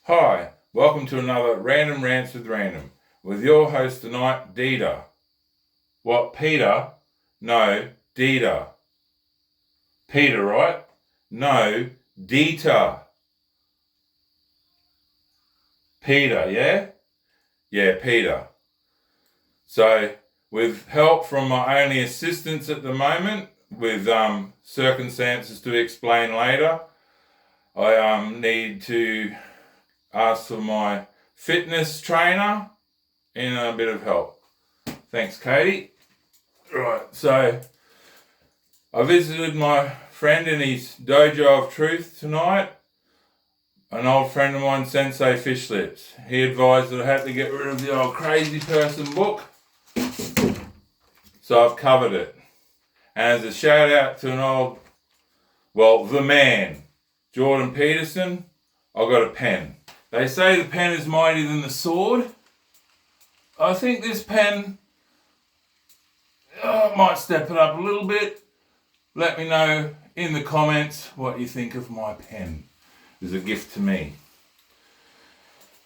Hi, welcome to another Random Rants with Random, with your host tonight, Dita. What, Peter? No, Dita. Peter, right? No, Dita. Peter, yeah? Yeah, Peter. So, with help from my only assistants at the moment, with circumstances to explain later, I need to ask for my fitness trainer in a bit of help. Thanks, Katie. Right, so I visited my friend in his dojo of truth tonight, an old friend of mine, Sensei Fish Lips. He advised that I had to get rid of the old crazy person book, so I've covered it. And as a shout out to the man, Jordan Peterson, I got a pen. They say the pen is mightier than the sword. I think this pen might step it up a little bit. Let me know in the comments what you think of my pen. It's a gift to me.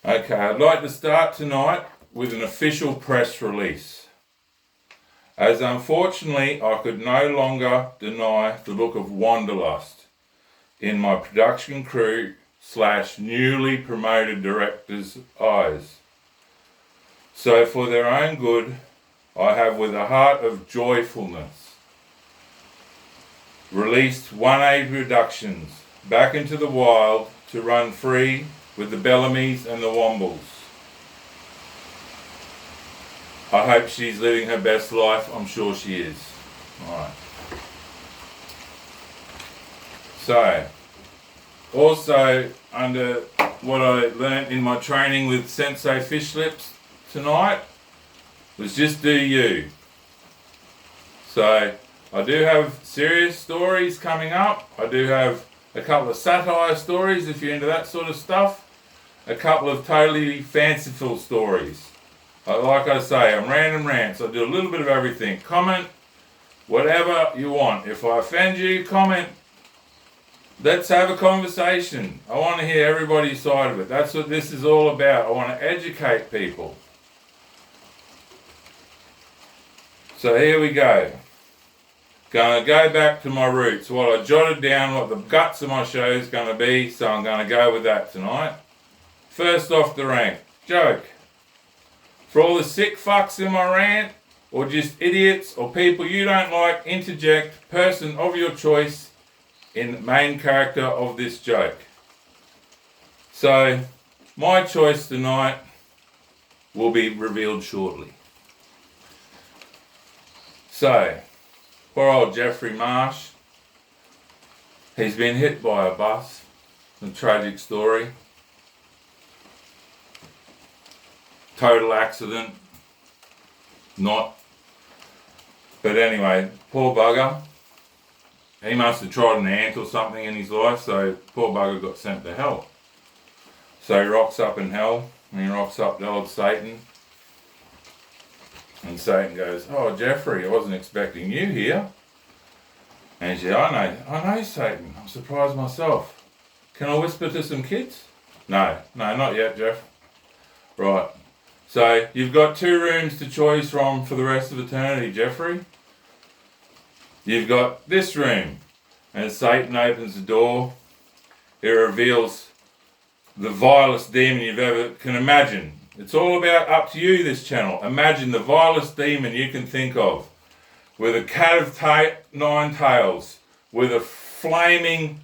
Okay, I'd like to start tonight with an official press release, as unfortunately I could no longer deny the look of wanderlust in my production crew / newly promoted director's eyes. So for their own good, I have with a heart of joyfulness released 1A Productions back into the wild to run free with the Bellamys and the Wombles. I hope she's living her best life. I'm sure she is. Alright. So, also under what I learnt in my training with Sensei Fish Lips tonight was just do you. So I do have serious stories coming up. I do have a couple of satire stories if you're into that sort of stuff. A couple of totally fanciful stories. Like I say, I'm random rants. I do a little bit of everything. Comment whatever you want. If I offend you, comment. Let's have a conversation. I want to hear everybody's side of it. That's what this is all about. I want to educate people. So here we go. Going to go back to my roots. What I jotted down, what the guts of my show is going to be, so I'm going to go with that tonight. First off the rank, joke. For all the sick fucks in my rant, or just idiots or people you don't like, interject person of your choice in the main character of this joke. So, my choice tonight will be revealed shortly. So, poor old Jeffrey Marsh, he's been hit by a bus. A tragic story. Total accident. Not. But anyway, poor bugger. He must have tried an ant or something in his life, so poor bugger got sent to hell. So he rocks up in hell, and he rocks up to old Satan. And Satan goes, "Oh, Jeffrey, I wasn't expecting you here." And he said, I know, Satan. I'm surprised myself. Can I whisper to some kids? No, not yet, Jeff. Right. So, you've got 2 rooms to choose from for the rest of eternity, Jeffrey. You've got this room. And as Satan opens the door, it reveals the vilest demon you've ever can imagine. It's all about up to you, this channel. Imagine the vilest demon you can think of, with a cat of 9 tails, with a flaming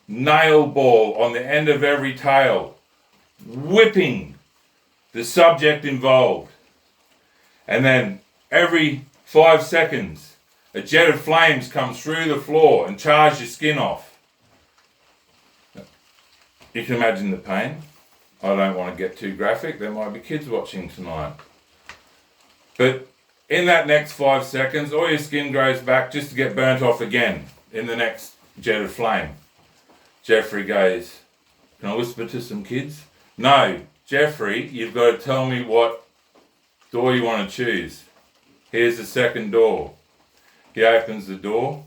nail ball on the end of every tail, whipping the subject involved. And then every 5 seconds, a jet of flames comes through the floor and charges your skin off. You can imagine the pain. I don't want to get too graphic. There might be kids watching tonight. But in that next 5 seconds, all your skin grows back just to get burnt off again in the next jet of flame. Jeffrey goes, "Can I whisper to some kids?" "No, Jeffrey, you've got to tell me what door you want to choose. Here's the second door." He opens the door.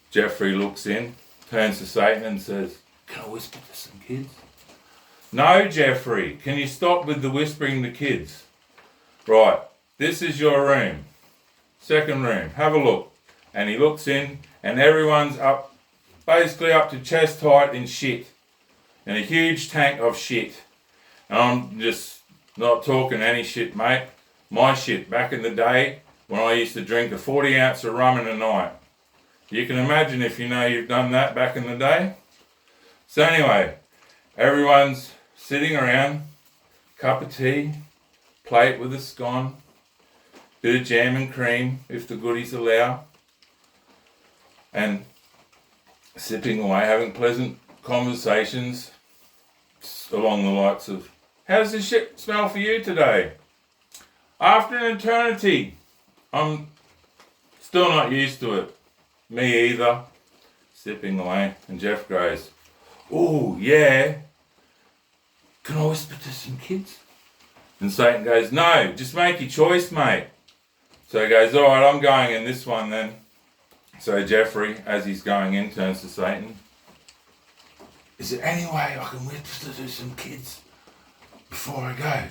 Jeffrey looks in, turns to Satan and says, "Can I whisper to some kids?" No, Jeffrey, can you stop with the whispering to kids? Right, this is your room. Second room, have a look. And he looks in, and everyone's up, basically up to chest height in shit. In a huge tank of shit. And I'm just not talking any shit, mate. My shit, back in the day, when I used to drink a 40 ounce of rum in a night. You can imagine if you know you've done that back in the day. So anyway, everyone's sitting around, cup of tea, plate with a scone, bit of jam and cream, if the goodies allow, and sipping away, having pleasant conversations along the likes of, how's this shit smell for you today? After an eternity, I'm still not used to it. Me either. Sipping away, and Jeff goes, oh yeah, can I whisper to some kids? And Satan goes, no, just make your choice, mate. So he goes, alright, I'm going in this one then. So Jeffrey, as he's going in, turns to Satan. Is there any way I can whisper to some kids before I go?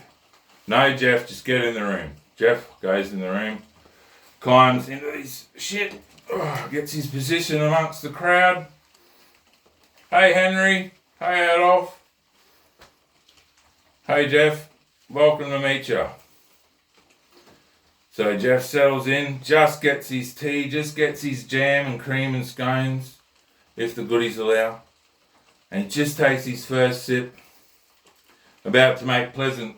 No, Jeff, just get in the room. Jeff goes in the room, climbs into his shit, gets his position amongst the crowd. Hey Henry, hey Adolf. Hey Jeff, welcome to meet you. So Jeff settles in, just gets his tea, just gets his jam and cream and scones, if the goodies allow. And he just takes his first sip, about to make pleasant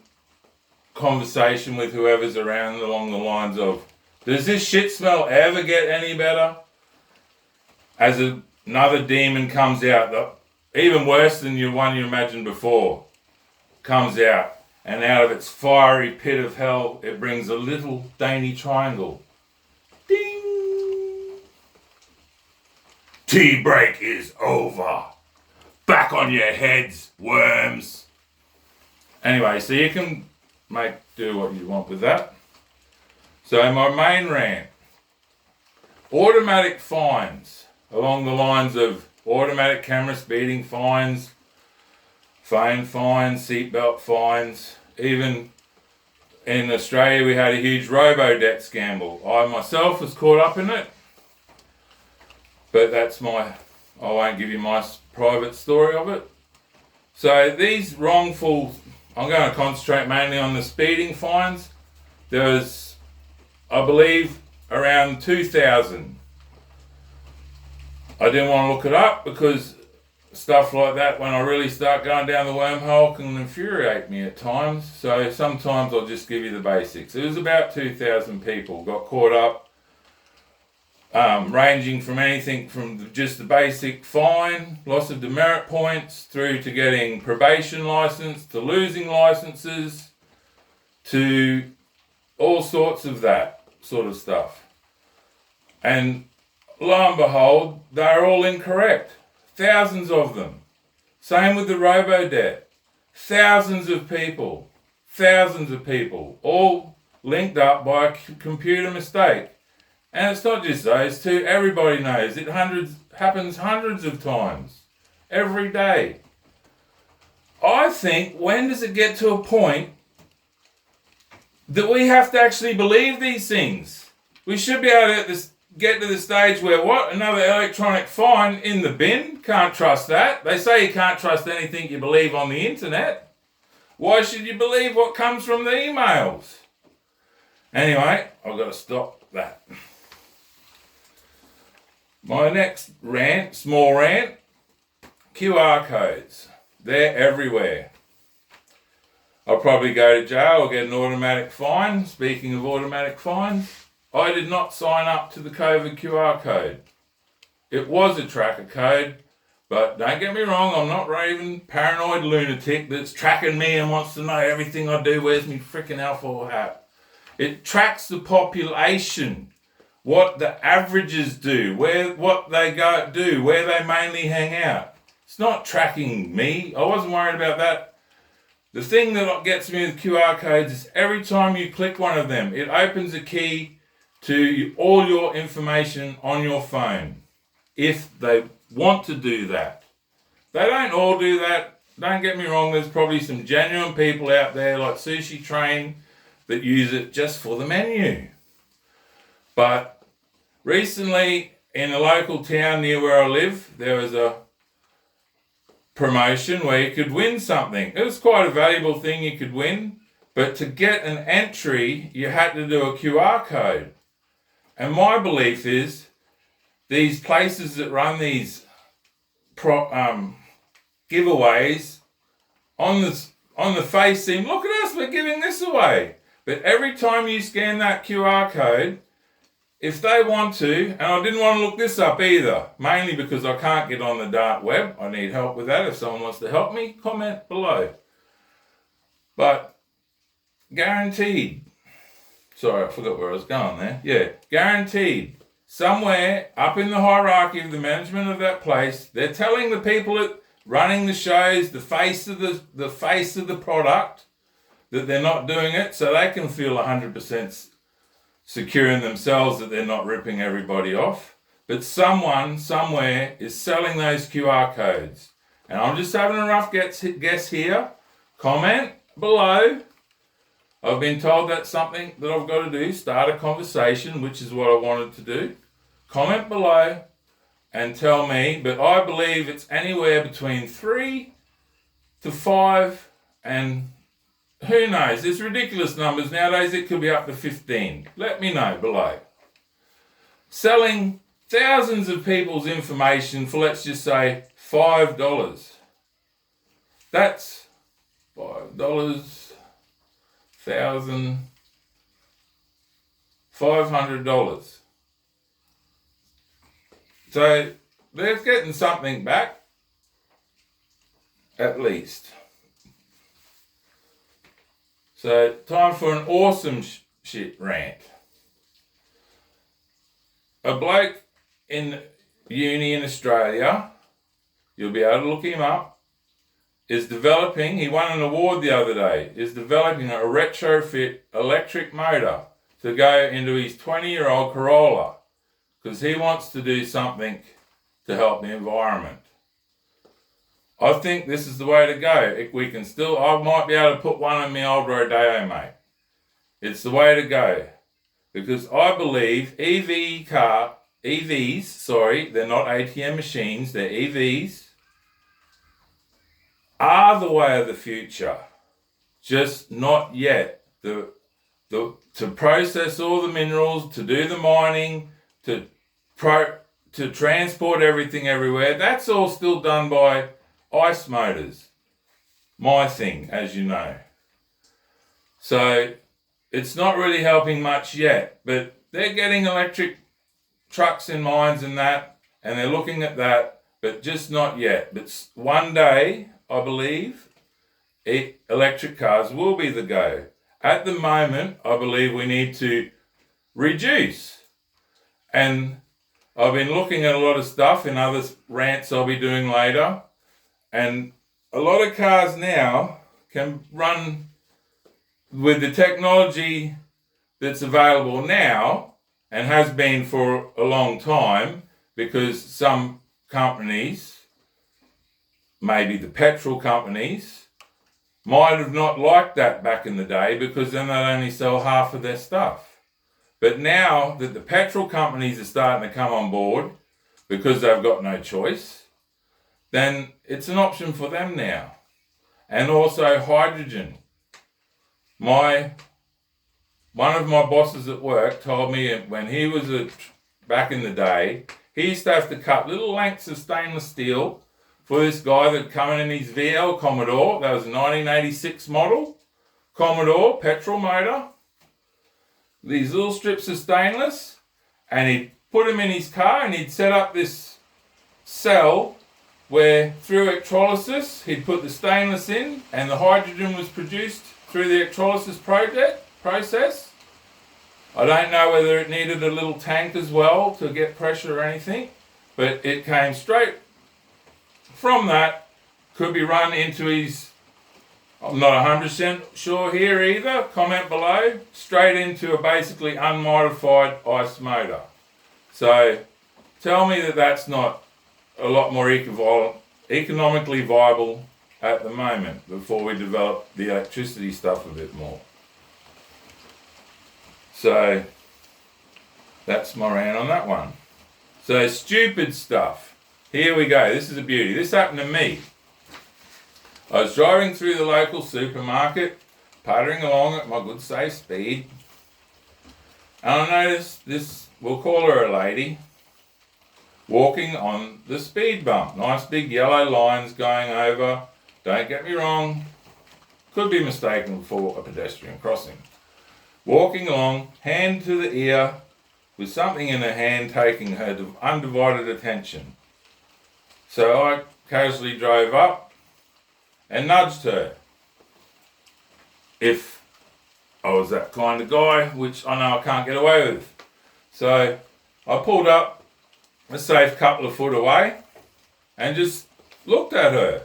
conversation with whoever's around along the lines of, does this shit smell ever get any better? As another demon comes out, even worse than the one you imagined before, comes out. And out of its fiery pit of hell, it brings a little dainty triangle. Ding! Tea break is over. Back on your heads, worms. Anyway, so you can do what you want with that. So my main rant. Automatic fines. Along the lines of automatic camera speeding fines, phone fines, seatbelt fines. Even in Australia we had a huge robo-debt scandal. I myself was caught up in it. But I won't give you my private story of it. So these wrongful, I'm going to concentrate mainly on the speeding fines. There was, I believe, around 2,000. I didn't want to look it up because stuff like that, when I really start going down the wormhole, can infuriate me at times. So sometimes I'll just give you the basics. It was about 2,000 people got caught up, ranging from anything from just the basic fine, loss of demerit points, through to getting probation license, to losing licenses, to all sorts of that sort of stuff. And lo and behold, they're all incorrect. Thousands of them. Same with the robo-debt. Thousands of people, all linked up by a computer mistake. And it's not just those two, everybody knows. It happens hundreds of times, every day. I think, when does it get to a point that we have to actually believe these things? We should be able to get to the stage where, what, another electronic fine in the bin? Can't trust that. They say you can't trust anything you believe on the internet. Why should you believe what comes from the emails? Anyway, I've got to stop that. My next rant, small rant, QR codes. They're everywhere. I'll probably go to jail or get an automatic fine. Speaking of automatic fines, I did not sign up to the COVID QR code. It was a tracker code, but don't get me wrong, I'm not raving paranoid lunatic that's tracking me and wants to know everything I do. Where's me freaking alpha hat? It tracks the population, what the averages do, what they do, where they mainly hang out. It's not tracking me. I wasn't worried about that. The thing that gets me with QR codes is every time you click one of them, it opens a key to all your information on your phone, if they want to do that. They don't all do that. don't get me wrong, there's probably some genuine people out there like Sushi Train that use it just for the menu. But recently, in a local town near where I live, there was a promotion where you could win something. It was quite a valuable thing you could win, but to get an entry, you had to do a QR code. And my belief is these places that run these giveaways on the face seem, look at us, we're giving this away. But every time you scan that QR code, if they want to, and I didn't want to look this up either, mainly because I can't get on the dark web. I need help with that. If someone wants to help me, comment below. But guaranteed, sorry, I forgot where I was going there. Yeah, guaranteed, somewhere up in the hierarchy of the management of that place, they're telling the people that running the shows, the face of the product, that they're not doing it so they can feel 100% secure in themselves that they're not ripping everybody off. But someone, somewhere, is selling those QR codes. And I'm just having a rough guess here. Comment below. I've been told that's something that I've got to do, start a conversation, which is what I wanted to do. Comment below and tell me, but I believe it's anywhere between 3 to 5 and who knows, there's ridiculous numbers nowadays, it could be up to 15. Let me know below. Selling thousands of people's information for, let's just say, $5. That's $5, $1,500. So they're getting something back, at least. So, time for an awesome shit rant. A bloke in uni in Australia, you'll be able to look him up, is developing, he won an award the other day, is developing a retrofit electric motor to go into his 20-year-old Corolla because he wants to do something to help the environment. I think this is the way to go. If we can still, I might be able to put one in my old Rodeo, mate. It's the way to go. Because I believe EVs, they're not ATM machines, they're EVs, are the way of the future. Just not yet. To process all the minerals, to do the mining, to transport everything everywhere, that's all still done by ice motors. My thing, as you know. So it's not really helping much yet, but they're getting electric trucks in mines and that, and they're looking at that, but just not yet. But one day, I believe, electric cars will be the go. At the moment, I believe we need to reduce. And I've been looking at a lot of stuff in other rants I'll be doing later. And a lot of cars now can run with the technology that's available now and has been for a long time, because some companies, maybe the petrol companies, might have not liked that back in the day because then they'd only sell half of their stuff. But now that the petrol companies are starting to come on board because they've got no choice, then it's an option for them now. And also hydrogen. One of my bosses at work told me when he was back in the day, he used to have to cut little lengths of stainless steel for this guy that coming in his VL Commodore. That was a 1986 model Commodore petrol motor. These little strips of stainless, and he'd put them in his car and he'd set up this cell where through electrolysis he'd put the stainless in and the hydrogen was produced through the electrolysis process. I don't know whether it needed a little tank as well to get pressure or anything, but it came straight from that, could be run into his, I'm not 100% sure here either, comment below, straight into a basically unmodified ice motor. So tell me that that's not a lot more economically viable at the moment before we develop the electricity stuff a bit more. So that's my rant on that one. So stupid stuff. Here we go. This is a beauty. This happened to me. I was driving through the local supermarket, puttering along at my good safe speed, and I noticed this, we'll call her a lady, walking on the speed bump. Nice big yellow lines going over. Don't get me wrong, could be mistaken for a pedestrian crossing. Walking along, hand to the ear, with something in her hand taking her undivided attention. So I casually drove up and nudged her. If I was that kind of guy, which I know I can't get away with. So I pulled up a safe couple of foot away and just looked at her.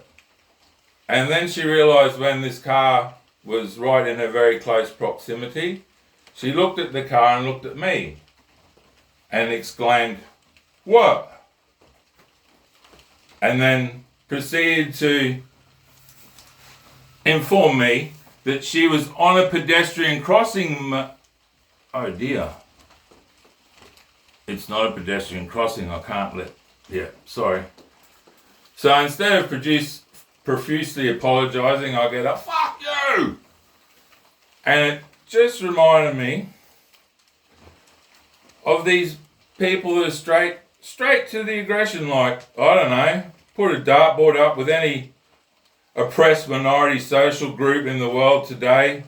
And then she realised when this car was right in her very close proximity, she looked at the car and looked at me and exclaimed, "What?" And then proceeded to inform me that she was on a pedestrian crossing. Oh dear. It's not a pedestrian crossing, I can't let... Yeah, sorry. So instead of profusely apologising, I get a "fuck you!" And it just reminded me of these people that are straight to the aggression, like, I don't know, put a dartboard up with any oppressed minority social group in the world today,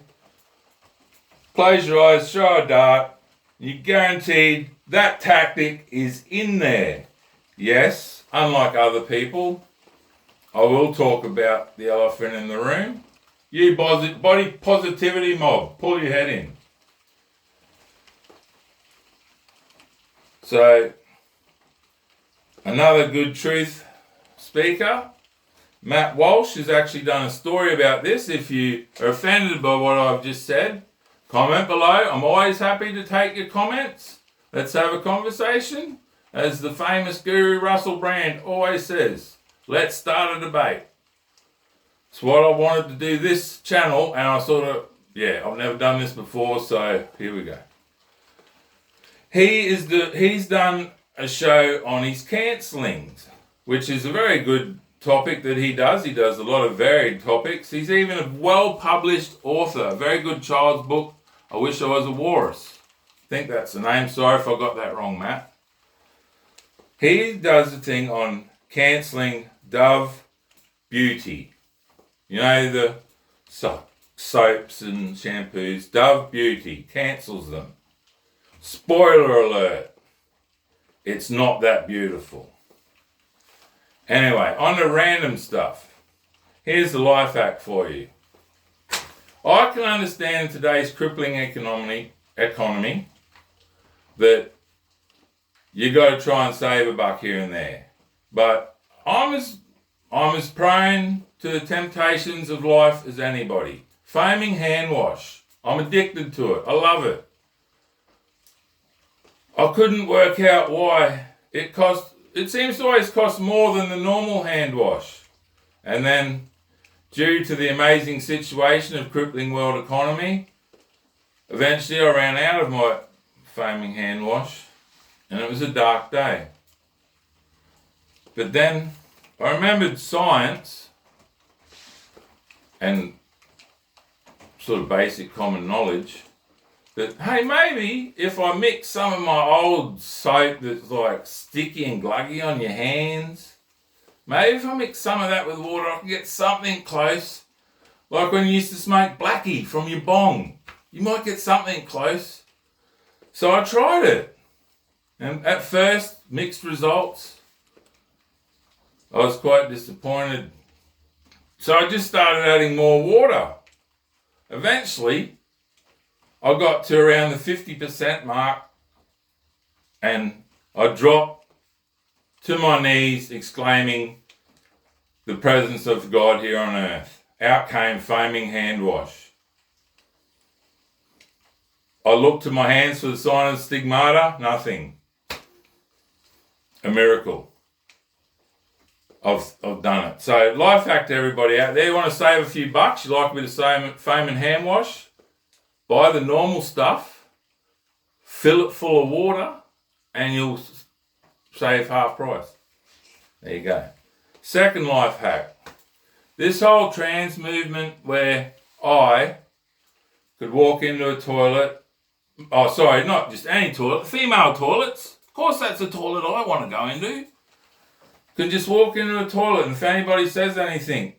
close your eyes, show a dart, you're guaranteed that tactic is in there. Yes, unlike other people, I will talk about the elephant in the room. You body positivity mob, pull your head in. So, another good truth speaker, Matt Walsh, has actually done a story about this. If you are offended by what I've just said, comment below. I'm always happy to take your comments. Let's have a conversation. As the famous guru Russell Brand always says, let's start a debate. It's what I wanted to do this channel, and I sort of, I've never done this before, so here we go. He's done a show on his cancellings, which is a very good topic that he does. He does a lot of varied topics. He's even a well-published author, a very good child's book, I Wish I Was a Walrus. I think that's the name. Sorry if I got that wrong, Matt. He does a thing on cancelling Dove Beauty. You know, the soaps and shampoos. Dove Beauty cancels them. Spoiler alert. It's not that beautiful. Anyway, on to random stuff. Here's the life hack for you. I can understand today's crippling economy that you got to try and save a buck here and there. But I'm as prone to the temptations of life as anybody. Foaming hand wash. I'm addicted to it. I love it. I couldn't work out why it seems to always cost more than the normal hand wash. And then, due to the amazing situation of crippling world economy, eventually I ran out of my foaming hand wash, and it was a dark day. But then I remembered science and sort of basic common knowledge that, hey, maybe if I mix some of my old soap that's like sticky and gluggy on your hands, maybe if I mix some of that with water, I can get something close. Like when you used to smoke blackie from your bong. You might get something close. So I tried it. And at first, mixed results. I was quite disappointed. So I just started adding more water. Eventually, I got to around the 50% mark and I dropped to my knees exclaiming, the presence of God here on earth. Out came foaming hand wash. I looked to my hands for the sign of stigmata, nothing. A miracle. I've done it. So life hack to everybody out there. You want to save a few bucks, you like a bit of foam and hand wash, buy the normal stuff, fill it full of water, and you'll save half price. There you go. Second life hack. This whole trans movement where I could walk into a toilet. Oh, sorry, not just any toilet. Female toilets. Of course that's a toilet I want to go into. Can just walk into a toilet, and if anybody says anything,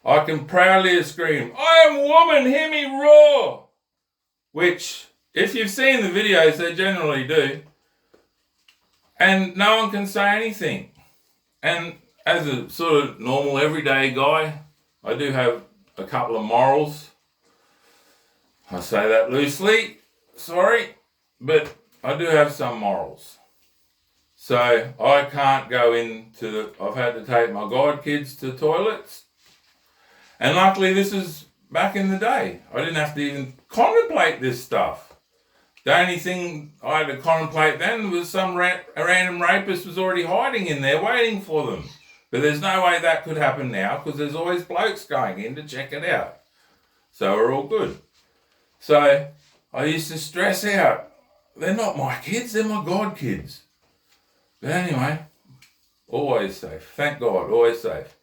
I can proudly scream, "I am woman, hear me roar!" Which, if you've seen the videos, they generally do. And no one can say anything. And as a sort of normal everyday guy, I do have a couple of morals. I say that loosely, sorry, but I do have some morals. So I can't go I've had to take my godkids to toilets. And luckily this is back in the day. I didn't have to even contemplate this stuff. The only thing I had to contemplate then was some random rapist was already hiding in there waiting for them. But there's no way that could happen now because there's always blokes going in to check it out. So we're all good. So I used to stress out. They're not my kids, they're my godkids. But anyway, always safe. Thank God, always safe.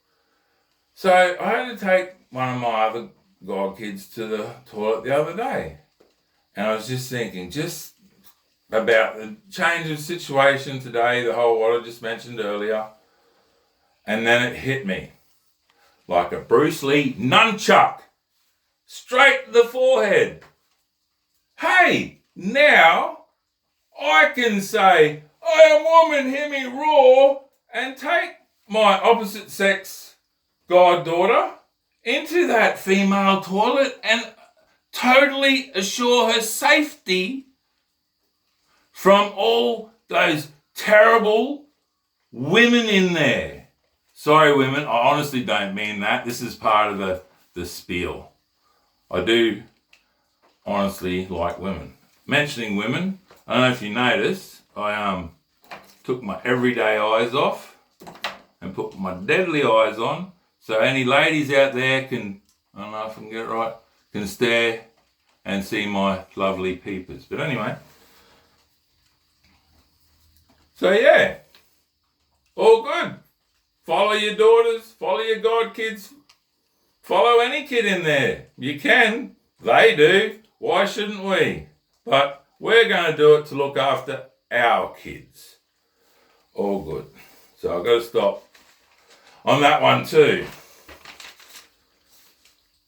So I had to take one of my other godkids to the toilet the other day. And I was just thinking, just about the change of situation today, the whole what I just mentioned earlier. And then it hit me like a Bruce Lee nunchuck, straight to the forehead. Hey, now I can say, "I am woman, hear me roar," and take my opposite sex goddaughter into that female toilet and totally assure her safety from all those terrible women in there. Sorry, women, I honestly don't mean that. This is part of the spiel. I do honestly like women. Mentioning women, I don't know if you noticed, I took my everyday eyes off and put my deadly eyes on. So any ladies out there can, I don't know if I can get it right, can stare and see my lovely peepers. But anyway, so yeah, all good. Follow your daughters, follow your godkids, follow any kid in there. You can, they do, why shouldn't we? But we're going to do it to look after our kids. All good. So I've got to stop on that one too.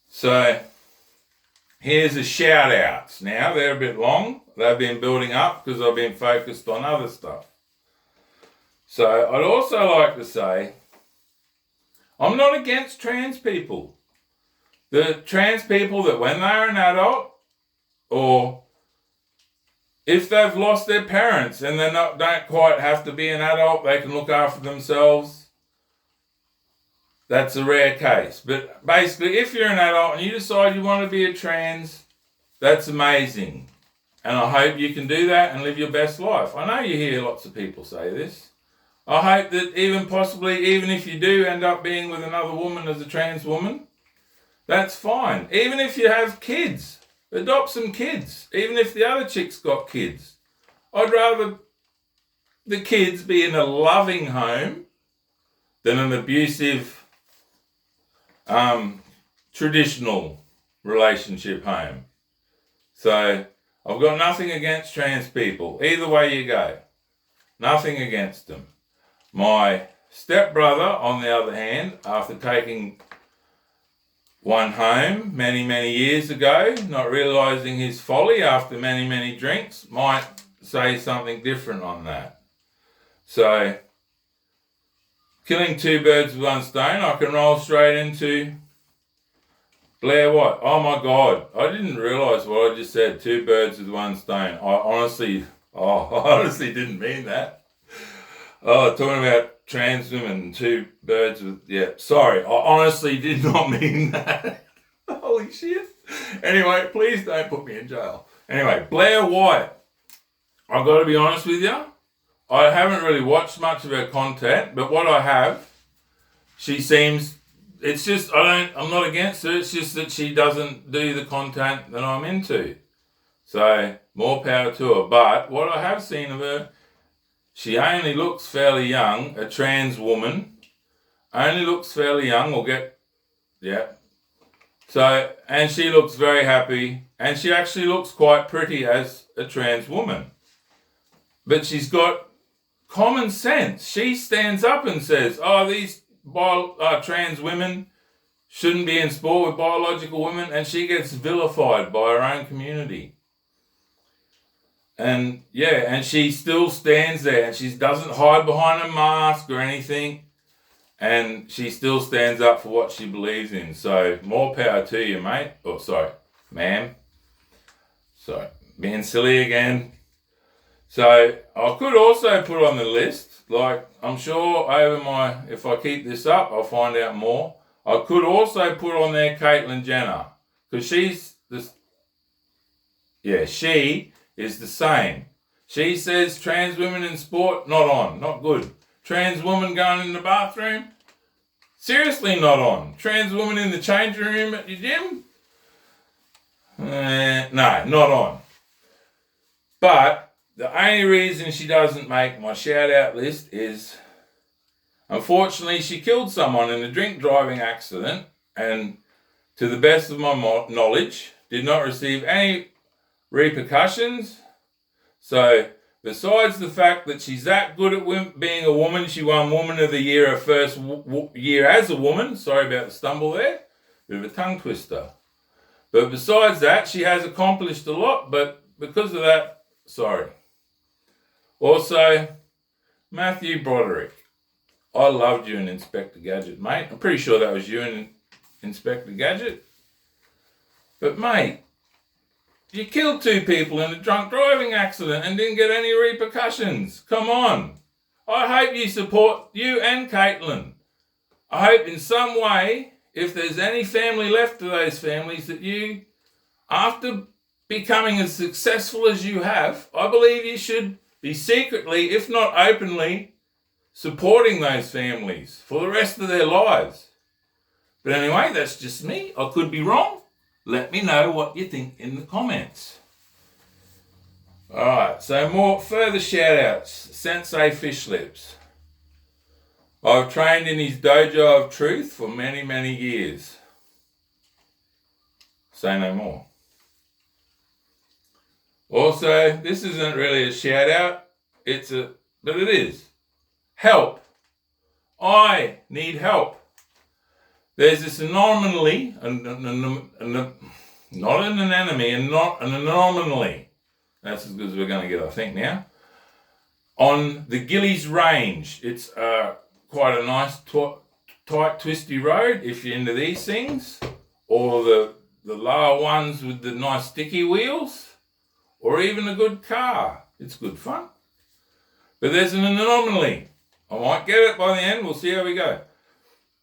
So here's the shout outs. Now they're a bit long. They've been building up because I've been focused on other stuff. So I'd also like to say, I'm not against trans people. The trans people that when they're an adult, or if they've lost their parents and they don't quite have to be an adult, they can look after themselves. That's a rare case. But basically, if you're an adult and you decide you want to be a trans, that's amazing. And I hope you can do that and live your best life. I know you hear lots of people say this. I hope that even if you do end up being with another woman as a trans woman, that's fine. Even if you have kids, adopt some kids. Even if the other chick's got kids. I'd rather the kids be in a loving home than an abusive, traditional relationship home. So I've got nothing against trans people. Either way you go. Nothing against them. My stepbrother, on the other hand, after taking one home many, many years ago, not realising his folly after many, many drinks, might say something different on that. So, killing two birds with one stone, I can roll straight into Blair White. Oh my God, I didn't realise what I just said, 2 birds with one stone. I honestly didn't mean that. Oh, talking about trans women, 2 birds with, yeah, sorry, I honestly did not mean that. Holy shit. Anyway, please don't put me in jail. Anyway, Blair White. I've got to be honest with you, I haven't really watched much of her content, but what I have, she seems, it's just, I'm not against her, it's just that she doesn't do the content that I'm into. So, more power to her. But what I have seen of her, she only looks fairly young, a trans woman, only looks fairly young, So, and she looks very happy, and she actually looks quite pretty as a trans woman. But she's got common sense. She stands up and says, these trans women shouldn't be in sport with biological women, and she gets vilified by her own community. And she still stands there, and she doesn't hide behind a mask or anything, and she still stands up for what she believes in. So more power to you, mate. Oh, sorry, ma'am. Sorry, being silly again. So I could also put on the list, like I'm sure if I keep this up, I'll find out more. I could also put on there Caitlyn Jenner, because she is the same. She says trans women in sport, not on, not good. Trans woman going in the bathroom, seriously not on. Trans woman in the changing room at your gym, no, not on. But the only reason she doesn't make my shout out list is, unfortunately, she killed someone in a drink driving accident, and to the best of my knowledge, did not receive any repercussions. So, besides the fact that she's that good at being a woman, she won Woman of the Year her first year as a woman. Sorry about the stumble there. Bit of a tongue twister. But besides that, she has accomplished a lot, but because of that, sorry. Also, Matthew Broderick. I loved you in Inspector Gadget, mate. I'm pretty sure that was you in Inspector Gadget. But, mate, you killed 2 people in a drunk driving accident and didn't get any repercussions. Come on. I hope you support you and Caitlyn. I hope in some way, if there's any family left to those families, that you, after becoming as successful as you have, I believe you should be secretly, if not openly, supporting those families for the rest of their lives. But anyway, that's just me. I could be wrong. Let me know what you think in the comments. Alright, so more further shout outs. Sensei Fish Lips. I've trained in his dojo of truth for many, many years. Say no more. Also, this isn't really a shout out, but it is. Help. I need help. There's this anomaly, not an enemy, and not an anomaly. That's as good as we're going to get, I think, now. On the Gillies Range, it's quite a nice, tight, twisty road if you're into these things, or the lower ones with the nice sticky wheels, or even a good car. It's good fun. But there's an anomaly. I might get it by the end. We'll see how we go.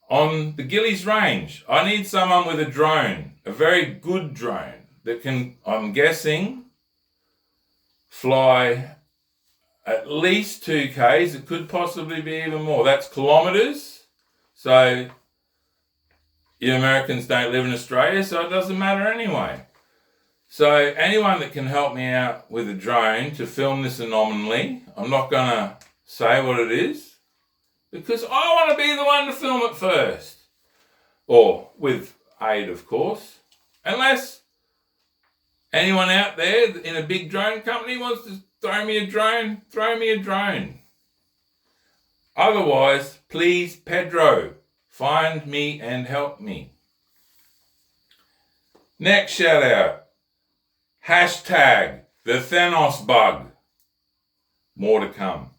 On the Gillies Range, I need someone with a drone, a very good drone that can, I'm guessing, fly at least 2 Ks. It could possibly be even more. That's kilometres. So you Americans don't live in Australia, so it doesn't matter anyway. So anyone that can help me out with a drone to film this anomaly, I'm not going to say what it is, because I want to be the one to film it first. Or with aid, of course. Unless anyone out there in a big drone company wants to throw me a drone. Otherwise, please, Pedro, find me and help me. Next shout out. Hashtag the Thanos bug. More to come.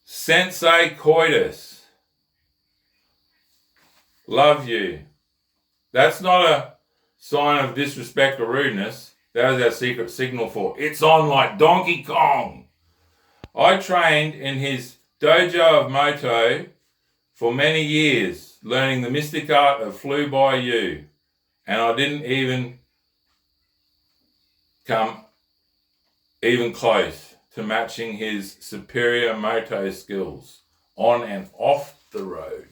Sensei Coitus. Love you. That's not a sign of disrespect or rudeness. That is our secret signal for it's on like Donkey Kong. I trained in his dojo of Moto for many years, learning the mystic art of flew by you. And I didn't even come even close to matching his superior Moto skills. on and off the road.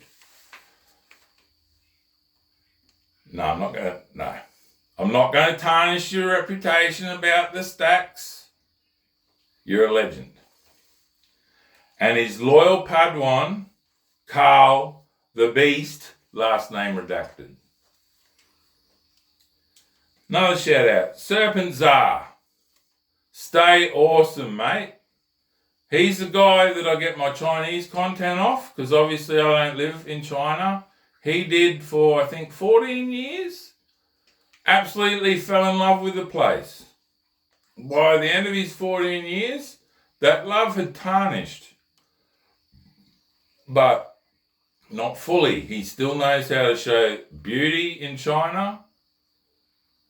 No, I'm not going to tarnish your reputation about the stacks. You're a legend. And his loyal Padawan, Carl the Beast, last name redacted. Another shout out, Serpent Czar. Stay awesome, mate. He's the guy that I get my Chinese content off, because obviously I don't live in China. He did for, I think, 14 years. Absolutely fell in love with the place. By the end of his 14 years, that love had tarnished. But not fully. He still knows how to show beauty in China,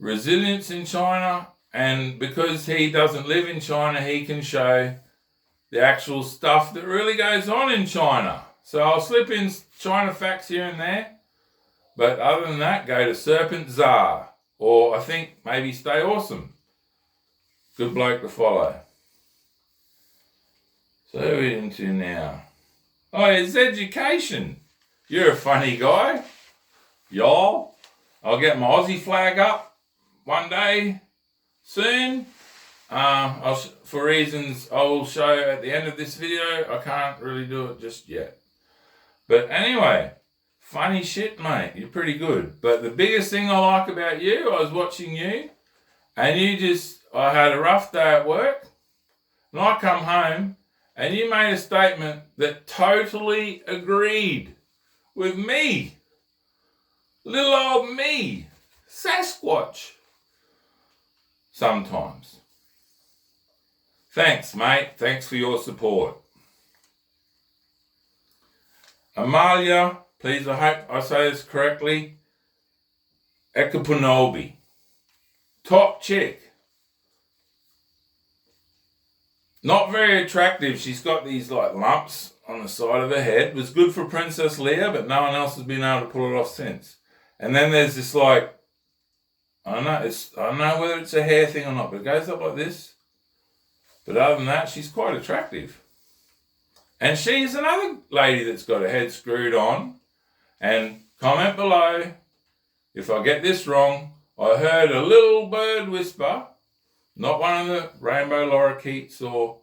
resilience in China, and because he doesn't live in China, he can show the actual stuff that really goes on in China. So I'll slip in China facts here and there. But other than that, go to Serpent Czar. Or I think maybe Stay Awesome. Good bloke to follow. So who are we into now? Oh, it's education. You're a funny guy. Y'all. I'll get my Aussie flag up one day soon. For reasons I will show at the end of this video, I can't really do it just yet. But anyway, funny shit, mate. You're pretty good. But the biggest thing I like about you, I was watching you, and I had a rough day at work, and I come home, and you made a statement that totally agreed with me. Little old me. Sasquatch. Sometimes. Thanks, mate. Thanks for your support. Amalia, please, I hope I say this correctly. Ekapunobi. Top chick. Not very attractive. She's got these like lumps on the side of her head. Was good for Princess Leia, but no one else has been able to pull it off since. And then there's this like, I don't know whether it's a hair thing or not, but it goes up like this. But other than that, she's quite attractive. And she's another lady that's got her head screwed on. And comment below if I get this wrong. I heard a little bird whisper, not one of the rainbow lorikeets or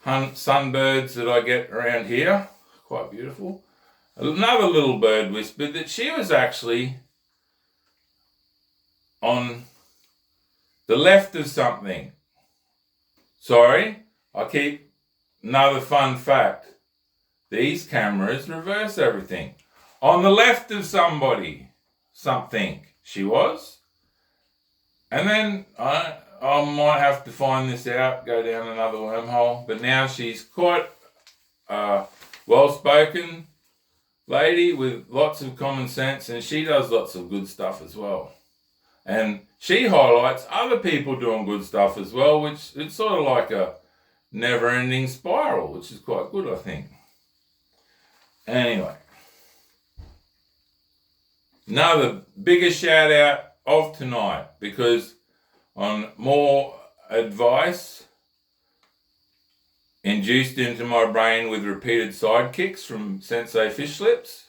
sunbirds that I get around here. Quite beautiful. Another little bird whispered that she was actually on the left of something. Sorry, another fun fact. These cameras reverse everything. On the left of something, she was. And then I might have to find this out, go down another wormhole. But now she's quite a well-spoken lady with lots of common sense, and she does lots of good stuff as well. And she highlights other people doing good stuff as well, which it's sort of like a never-ending spiral, which is quite good, I think. Anyway. Another biggest shout out of tonight, because on more advice induced into my brain with repeated sidekicks from Sensei Fish Lips,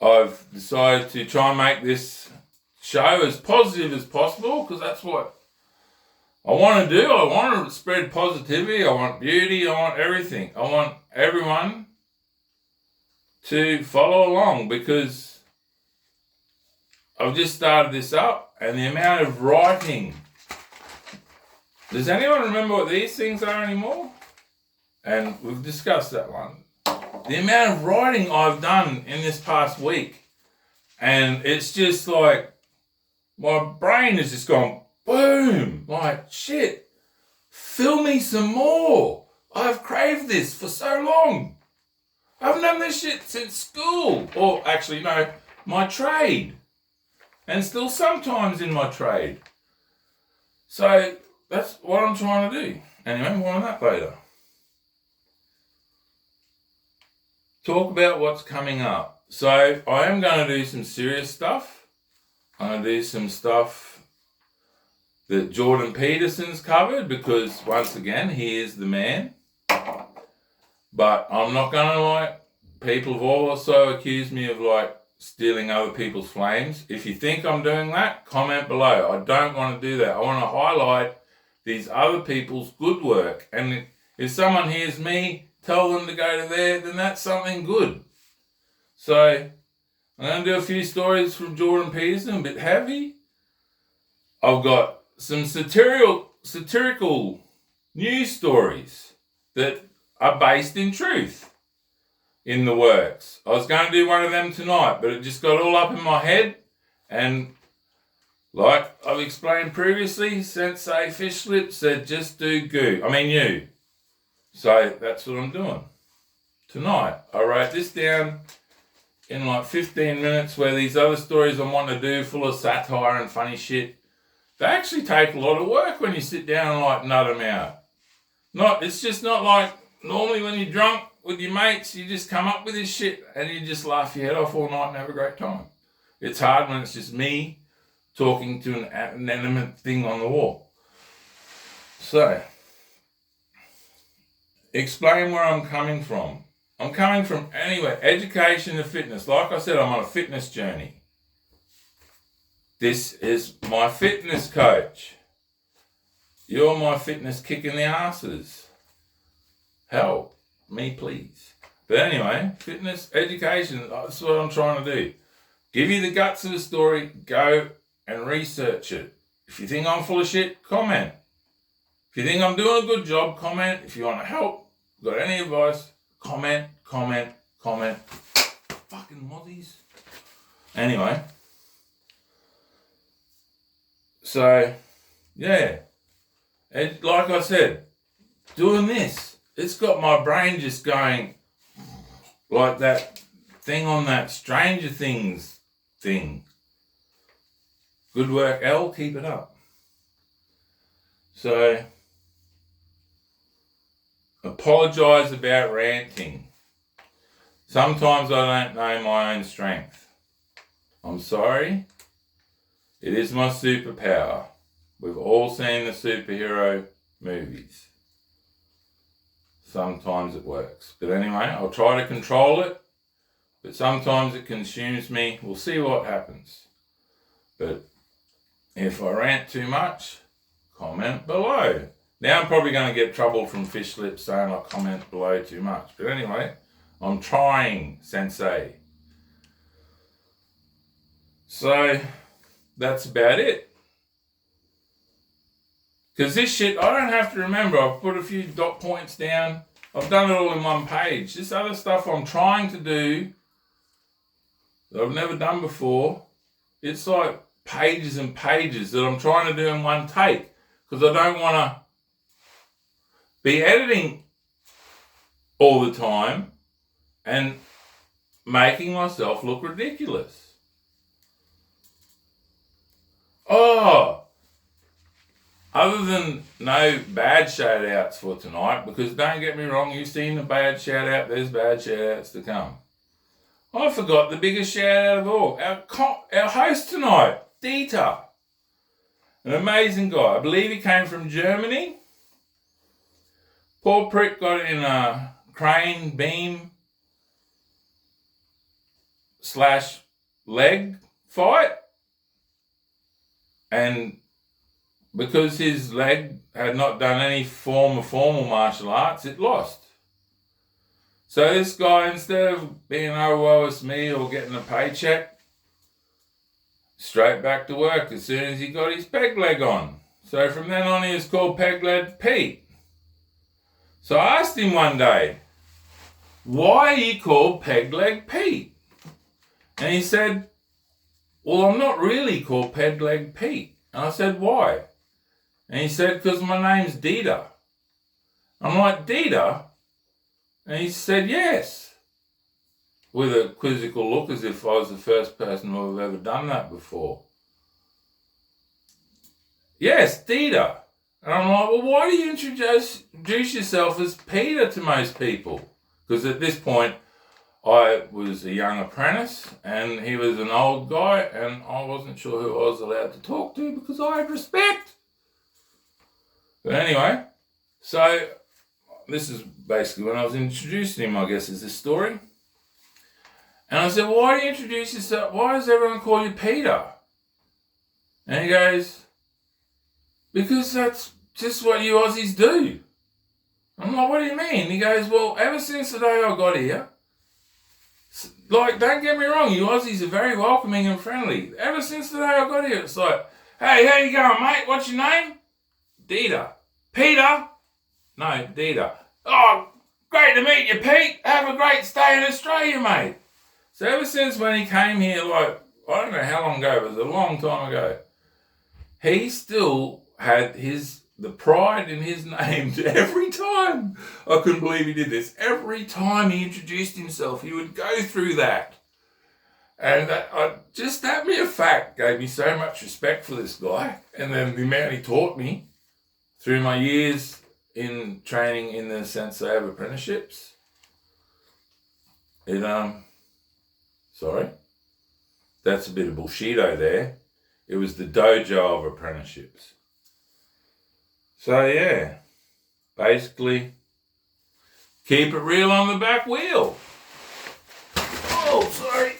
I've decided to try and make this show as positive as possible, because that's what I want to do. I want to spread positivity. I want beauty. I want everything. I want everyone to follow along, because I've just started this up, and the amount of writing. Does anyone remember what these things are anymore? And we've discussed that one. The amount of writing I've done in this past week, and it's just like, my brain has just gone boom, like shit, fill me some more. I've craved this for so long. I haven't done this shit since school, or actually no, my trade, and still sometimes in my trade. So that's what I'm trying to do. Anyway, more on that later. Talk about what's coming up. So I am going to do some serious stuff. I'm going to do some stuff that Jordan Peterson's covered, because once again, he is the man. But I'm not going to like, people have also accused me of like stealing other people's flames. If you think I'm doing that, comment below. I don't want to do that. I want to highlight these other people's good work. And if someone hears me tell them to go to there, then that's something good. So I'm going to do a few stories from Jordan Peterson, a bit heavy. I've got some satirical news stories that are based in truth in the works. I was going to do one of them tonight, but it just got all up in my head. And like I've explained previously, Sensei Fish Lip said just do you. So that's what I'm doing tonight. I wrote this down in like 15 minutes, where these other stories I want to do full of satire and funny shit, they actually take a lot of work when you sit down and like nut them out. It's just not like normally when you're drunk with your mates, you just come up with this shit and you just laugh your head off all night and have a great time. It's hard when it's just me talking to an inanimate thing on the wall. So, explain where I'm coming from. I'm coming from anywhere, education to fitness. Like I said, I'm on a fitness journey. This is my fitness coach. You're my fitness kick in the asses. Help me, please. But anyway, fitness, education, that's what I'm trying to do. Give you the guts of the story, go and research it. If you think I'm full of shit, comment. If you think I'm doing a good job, comment. If you want to help, got any advice, comment. Fucking mozzies. Anyway. So, yeah. Like I said, doing this, it's got my brain just going like that thing on that Stranger Things thing. Good work, Elle. Keep it up. So, apologise about ranting. Sometimes I don't know my own strength. I'm sorry. It is my superpower. We've all seen the superhero movies. Sometimes it works. But anyway, I'll try to control it. But sometimes it consumes me. We'll see what happens. But if I rant too much, comment below. Now I'm probably going to get trouble from Fish Lips saying I comment below too much. But anyway, I'm trying, Sensei. So, that's about it. Because this shit, I don't have to remember. I've put a few dot points down. I've done it all in one page. This other stuff I'm trying to do that I've never done before, it's like pages and pages that I'm trying to do in one take. Because I don't want to be editing all the time and making myself look ridiculous. Oh, other than no bad shout outs for tonight, because don't get me wrong, you've seen the bad shout out, there's bad shout outs to come. I forgot the biggest shout out of all. Our host tonight, Dieter. An amazing guy. I believe he came from Germany. Poor prick got in a crane beam / leg fight. And because his leg had not done any form of formal martial arts, it lost. So this guy, instead of being, oh, woe is me, or getting a paycheck, straight back to work as soon as he got his peg leg on. So from then on, he was called Peg Leg Pete. So I asked him one day, why are you called Peg Leg Pete? And he said, well, I'm not really called Peg Leg Pete. And I said, why? And he said, because my name's Dieter. I'm like, Dieter? And he said, yes. With a quizzical look, as if I was the first person who have ever done that before. Yes, Dieter. And I'm like, well, why do you introduce yourself as Peter to most people? Because at this point, I was a young apprentice and he was an old guy and I wasn't sure who I was allowed to talk to because I had respect. But anyway, so this is basically when I was introducing him, I guess, is this story. And I said, why do you introduce yourself? Why does everyone call you Peter? And he goes, because that's just what you Aussies do. I'm like, what do you mean? He goes, well, ever since the day I got here, like, don't get me wrong, you Aussies are very welcoming and friendly. Ever since the day I got here, it's like, hey, how you going, mate? What's your name? Dieter. Peter? No, Dieter. Oh, great to meet you, Pete. Have a great stay in Australia, mate. So ever since when he came here, like, I don't know how long ago, it was a long time ago, he still had the pride in his name every time. I couldn't believe he did this. Every time he introduced himself, he would go through that. And that mere fact gave me so much respect for this guy. And then the amount he taught me through my years in training in the Sensei of apprenticeships. Sorry. That's a bit of bullshito there. It was the dojo of apprenticeships. So yeah, basically, keep it real on the back wheel. Oh, sorry.